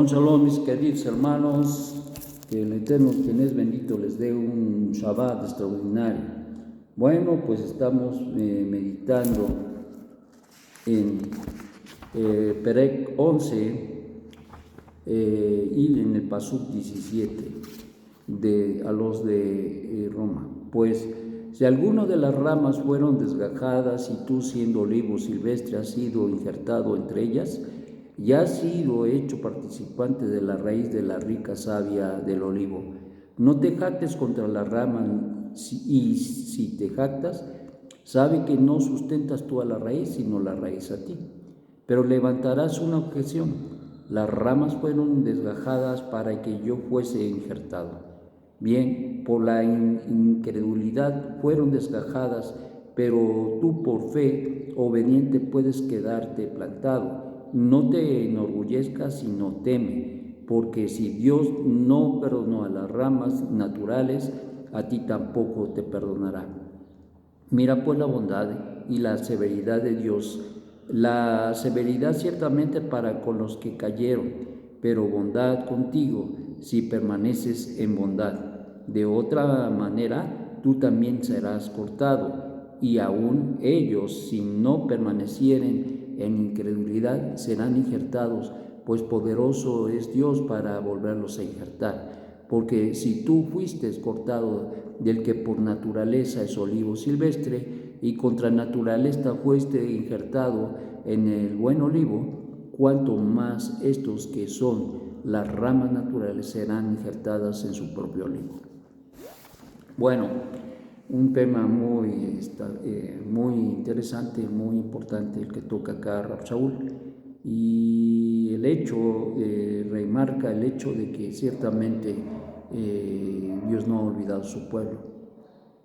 Shalom, mis queridos hermanos, que el Eterno, quien es bendito, les dé un Shabbat extraordinario. Bueno, pues estamos meditando en Perek 11 y en el Pasuk 17 a los de Roma. Pues si alguno de las ramas fueron desgajadas y tú, siendo olivo silvestre, has sido injertado entre ellas, y has sido hecho participante de la raíz de la rica savia del olivo. No te jactes contra la rama, y si te jactas, sabe que no sustentas tú a la raíz, sino la raíz a ti. Pero levantarás una objeción: las ramas fueron desgajadas para que yo fuese injertado. Bien, por la incredulidad fueron desgajadas, pero tú por fe obediente puedes quedarte plantado. No te enorgullezcas, sino teme, porque si Dios no perdonó a las ramas naturales, a ti tampoco te perdonará. Mira pues la bondad y la severidad de Dios. La severidad ciertamente para con los que cayeron, pero bondad contigo si permaneces en bondad. De otra manera, tú también serás cortado, y aun ellos, si no permanecieren en incredulidad, serán injertados, pues poderoso es Dios para volverlos a injertar. Porque si tú fuiste cortado del que por naturaleza es olivo silvestre, y contra naturaleza fuiste injertado en el buen olivo, cuanto más estos que son las ramas naturales serán injertadas en su propio olivo. Bueno, un tema muy interesante, muy importante el que toca acá Rab Shaul, y el hecho remarca el hecho de que ciertamente Dios no ha olvidado su pueblo,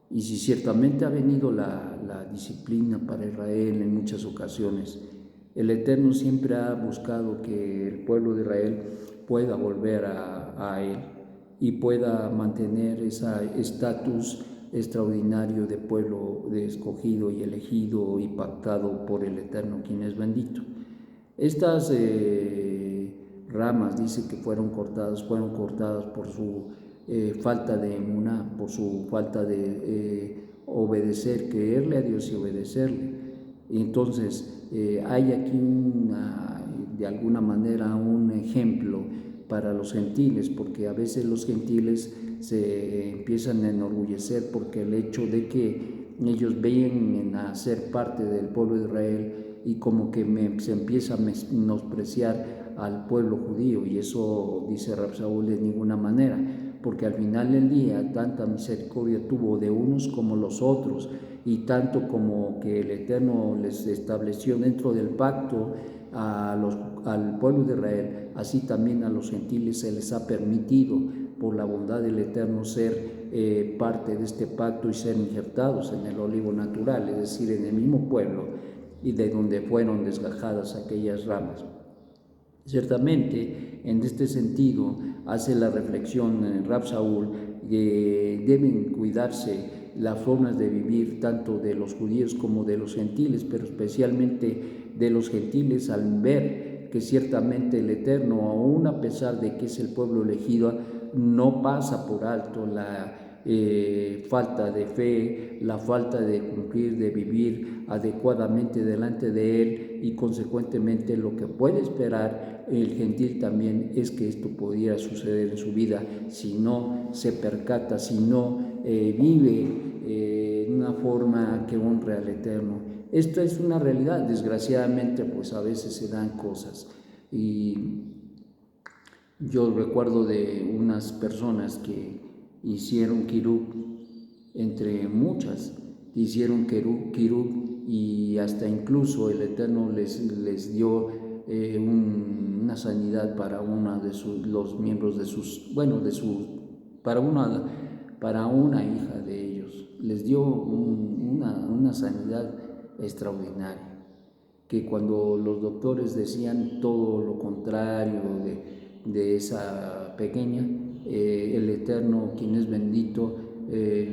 y si ciertamente ha venido la disciplina para Israel en muchas ocasiones, el Eterno siempre ha buscado que el pueblo de Israel pueda volver a Él y pueda mantener ese estatus extraordinario de pueblo de escogido y elegido y pactado por el Eterno, quien es bendito. Estas ramas, dice que fueron cortadas por su falta de emuná, por su falta de obedecer, creerle a Dios y obedecerle. Y entonces hay aquí de alguna manera un ejemplo para los gentiles, porque a veces los gentiles se empiezan a enorgullecer porque el hecho de que ellos ven a ser parte del pueblo de Israel, y como que se empieza a menospreciar al pueblo judío, y eso, dice Rab Shaul, de ninguna manera, porque al final del día tanta misericordia tuvo de unos como los otros, y tanto como que el Eterno les estableció dentro del pacto al pueblo de Israel, así también a los gentiles se les ha permitido, por la bondad del Eterno, ser parte de este pacto y ser injertados en el olivo natural, es decir, en el mismo pueblo y de donde fueron desgajadas aquellas ramas. Ciertamente, en este sentido, hace la reflexión en Rab Shaul que deben cuidarse las formas de vivir tanto de los judíos como de los gentiles, pero especialmente de los gentiles, al ver que ciertamente el Eterno, aún a pesar de que es el pueblo elegido, no pasa por alto la falta de fe, la falta de cumplir, de vivir adecuadamente delante de Él, y consecuentemente lo que puede esperar el gentil también es que esto pudiera suceder en su vida si no se percata, si no vive en una forma que honre al Eterno. Esta es una realidad. Desgraciadamente, pues a veces se dan cosas, y yo recuerdo de unas personas que hicieron kirub, entre muchas, hicieron kirub, y hasta incluso el Eterno les dio una sanidad para uno de los miembros de sus, para una hija de ellos, les dio una sanidad extraordinaria, que cuando los doctores decían todo lo contrario de esa pequeña, el Eterno, quien es bendito,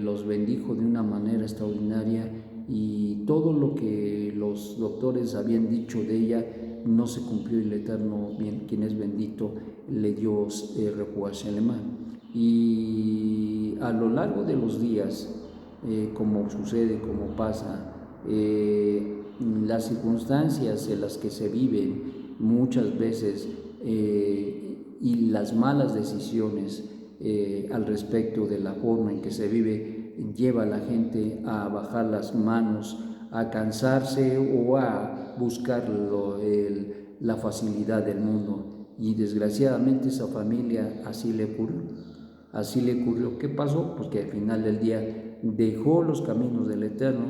los bendijo de una manera extraordinaria, y todo lo que los doctores habían dicho de ella no se cumplió. El Eterno, quien es bendito, le dio Refuah Shelema. Y a lo largo de los días, como sucede, como pasa, las circunstancias en las que se viven muchas veces y las malas decisiones al respecto de la forma en que se vive lleva a la gente a bajar las manos, a cansarse o a buscar la facilidad del mundo. Y desgraciadamente esa familia así le ocurrió. ¿Qué pasó? Pues que al final del día dejó los caminos del Eterno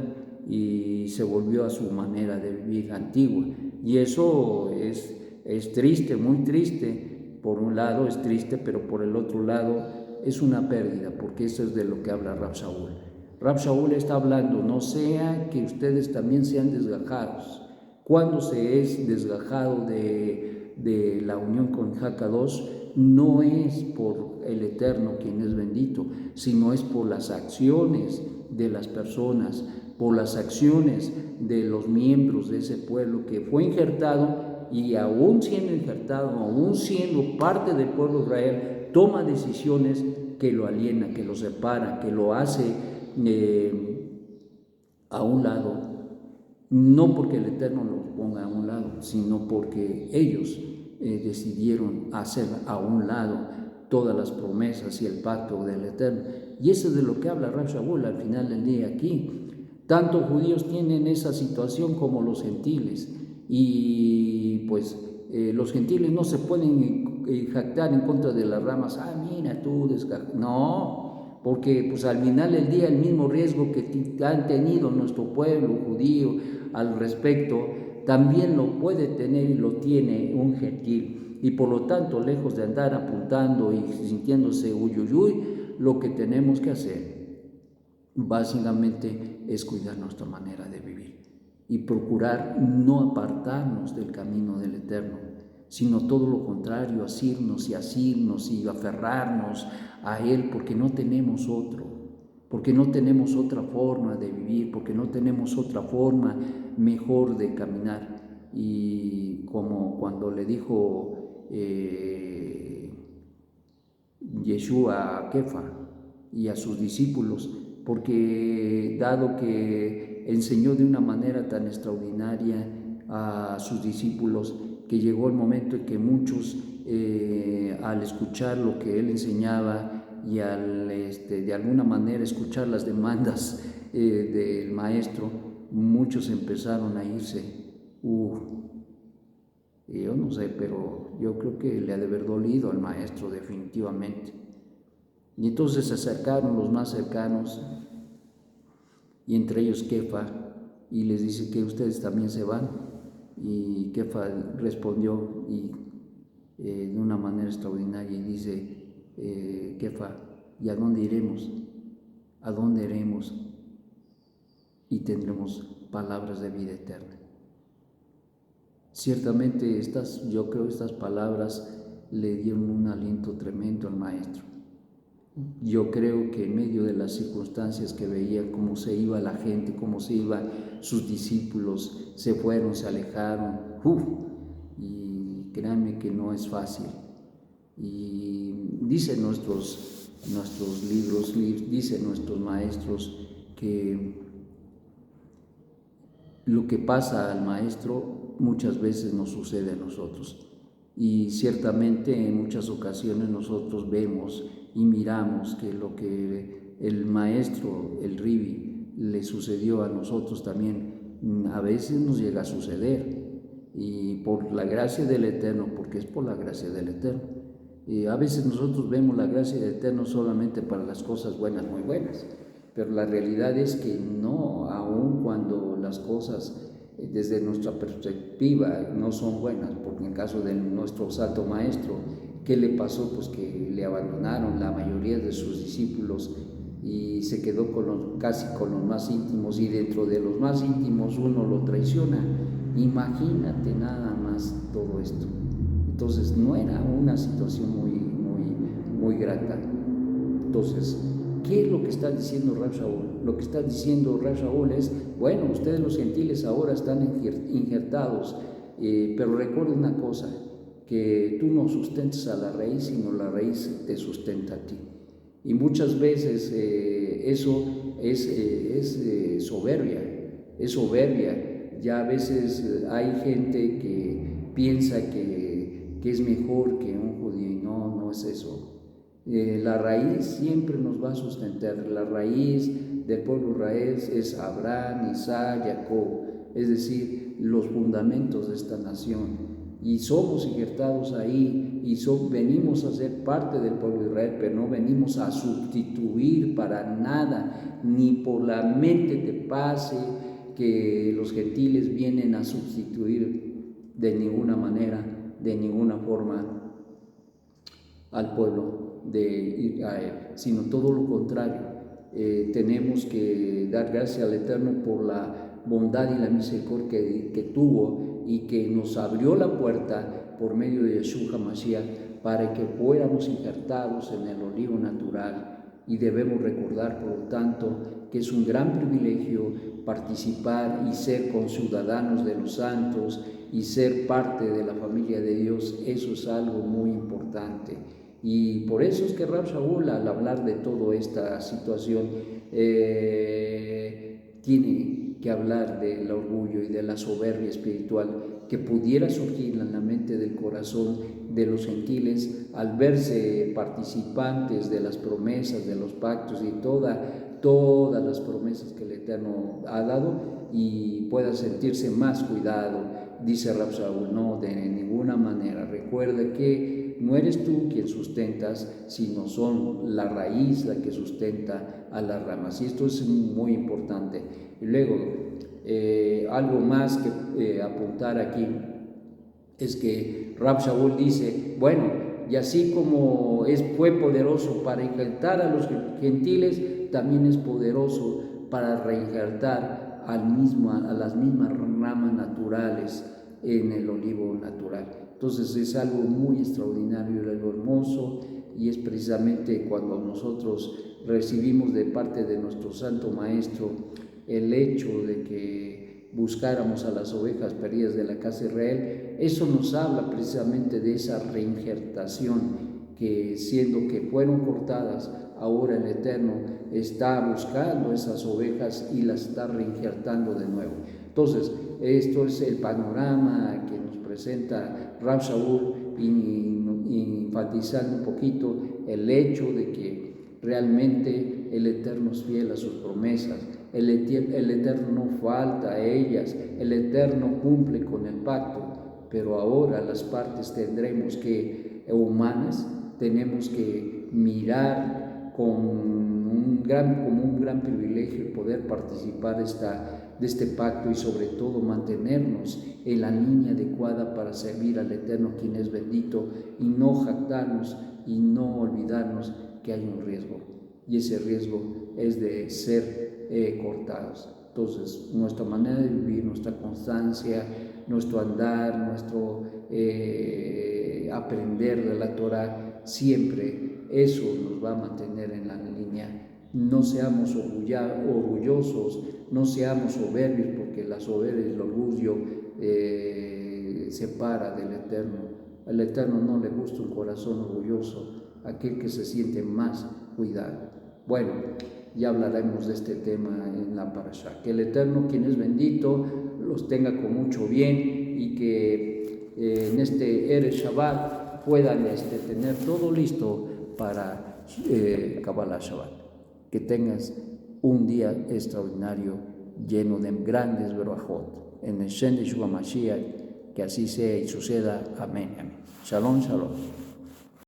y se volvió a su manera de vivir antigua. Y eso es triste, muy triste. Por un lado es triste, pero por el otro lado es una pérdida, porque eso es de lo que habla Rab Shaul. Rab Shaul está hablando, no sea que ustedes también sean desgajados. Cuando se es desgajado de la unión con Hakadosh, no es por el Eterno quien es bendito, sino es por las acciones de las personas, por las acciones de los miembros de ese pueblo que fue injertado, y aún siendo injertado, aún siendo parte del pueblo de Israel, toma decisiones que lo aliena, que lo separa, que lo hace a un lado, no porque el Eterno los ponga a un lado, sino porque ellos decidieron hacer a un lado todas las promesas y el pacto del Eterno. Y eso es de lo que habla Rab Shaul al final del día aquí. Tanto judíos tienen esa situación como los gentiles, y pues los gentiles no se pueden jactar en contra de las ramas. Mira tú, no, porque pues al final del día el mismo riesgo que han tenido nuestro pueblo judío al respecto, también lo puede tener y lo tiene un gentil. Y por lo tanto, lejos de andar apuntando y sintiéndose uyuyuy, lo que tenemos que hacer básicamente es cuidar nuestra manera de vivir y procurar no apartarnos del camino del Eterno, sino todo lo contrario, asirnos y aferrarnos a Él, porque no tenemos otra forma de vivir, porque no tenemos otra forma mejor de caminar. Y como cuando le dijo Yeshua a Kefa y a sus discípulos, porque dado que enseñó de una manera tan extraordinaria a sus discípulos, que llegó el momento en que muchos al escuchar lo que él enseñaba y al de alguna manera escuchar las demandas del maestro, muchos empezaron a irse. Yo no sé, pero yo creo que le ha de haber dolido al maestro definitivamente. Y entonces se acercaron los más cercanos, y entre ellos Kefa, y les dice que ustedes también se van. Y Kefa respondió de una manera extraordinaria y dice, Kefa, ¿y a dónde iremos? ¿A dónde iremos? Y tendremos palabras de vida eterna. Ciertamente yo creo estas palabras le dieron un aliento tremendo al maestro. Yo creo que en medio de las circunstancias que veía, cómo se iba la gente, cómo se iban sus discípulos, se fueron, se alejaron, y créanme que no es fácil. Y dicen nuestros libros, dicen nuestros maestros, que lo que pasa al maestro muchas veces nos sucede a nosotros. Y ciertamente en muchas ocasiones nosotros vemos y miramos que lo que el maestro, el Ribi, le sucedió a nosotros también, a veces nos llega a suceder. Y por la gracia del Eterno, porque es por la gracia del Eterno. A veces nosotros vemos la gracia del Eterno solamente para las cosas buenas, muy buenas. Pero la realidad es que no, aun cuando las cosas desde nuestra perspectiva no son buenas, porque en el caso de nuestro santo maestro, ¿qué le pasó? Pues que le abandonaron la mayoría de sus discípulos y se quedó casi con los más íntimos, y dentro de los más íntimos uno lo traiciona. Imagínate nada más todo esto. Entonces no era una situación muy grata. Entonces, ¿qué es lo que está diciendo Rab Shaul? Lo que está diciendo Rab Shaul es, bueno, ustedes los gentiles ahora están injertados, pero recuerden una cosa, que tú no sustentas a la raíz, sino la raíz te sustenta a ti. Y muchas veces eso es soberbia, es soberbia. Ya a veces hay gente que piensa que es mejor que un judío, y no es eso. La raíz siempre nos va a sustentar. La raíz del pueblo Israel es Abraham, Isaac, Jacob, es decir, los fundamentos de esta nación. Y somos injertados ahí y venimos a ser parte del pueblo de Israel, pero no venimos a sustituir para nada, ni por la mente te pase que los gentiles vienen a sustituir de ninguna manera, de ninguna forma al pueblo de Israel, sino todo lo contrario. Tenemos que dar gracias al Eterno por la bondad y la misericordia que tuvo y que nos abrió la puerta por medio de Yeshua HaMashiach para que fuéramos injertados en el olivo natural. Y debemos recordar, por lo tanto, que es un gran privilegio participar y ser conciudadanos de los santos y ser parte de la familia de Dios. Eso es algo muy importante. Y por eso es que Rab Shaul, al hablar de toda esta situación, tiene que hablar del orgullo y de la soberbia espiritual que pudiera surgir en la mente del corazón de los gentiles al verse participantes de las promesas, de los pactos y todas las promesas que el Eterno ha dado, y pueda sentirse más cuidado. Dice Rab Shaul, no, de ninguna manera. Recuerda que no eres tú quien sustentas, sino son la raíz la que sustenta a las ramas. Y esto es muy importante. Y luego, algo más que apuntar aquí es que Rab Shaul dice, bueno, y así como fue poderoso para injertar a los gentiles, también es poderoso para reinjertar a las mismas ramas naturales en el olivo natural. Entonces es algo muy extraordinario, algo hermoso, y es precisamente cuando nosotros recibimos de parte de nuestro Santo Maestro el hecho de que buscáramos a las ovejas perdidas de la casa de Israel. Eso nos habla precisamente de esa reinjertación, que siendo que fueron cortadas, ahora el Eterno está buscando esas ovejas y las está reinjertando de nuevo. Entonces, esto es el panorama que nos presenta Rab Shaul, enfatizando un poquito el hecho de que realmente el Eterno es fiel a sus promesas. El Eterno no falta a ellas, el Eterno cumple con el pacto, pero ahora las partes humanas tenemos que mirar como un gran privilegio poder participar de este pacto, y sobre todo mantenernos en la línea adecuada para servir al Eterno, quien es bendito, y no jactarnos y no olvidarnos que hay un riesgo, y ese riesgo es de ser cortados. Entonces, nuestra manera de vivir, nuestra constancia, nuestro andar, nuestro aprender de la Torah, siempre eso nos va a mantener en la línea. No seamos orgullosos, no seamos soberbios, porque la soberbia y el orgullo separa del Eterno. Al Eterno no le gusta un corazón orgulloso, aquel que se siente más cuidado. Bueno, ya hablaremos de este tema en la parashá. Que el Eterno, quien es bendito, los tenga con mucho bien, y que en este Erev Shabbat puedan tener todo listo para Kabbalah Shabbat. Que tengas un día extraordinario lleno de grandes berajot. En el Shem de Yeshua Mashiach, que así sea y suceda. Amén. Amén. Shalom, shalom.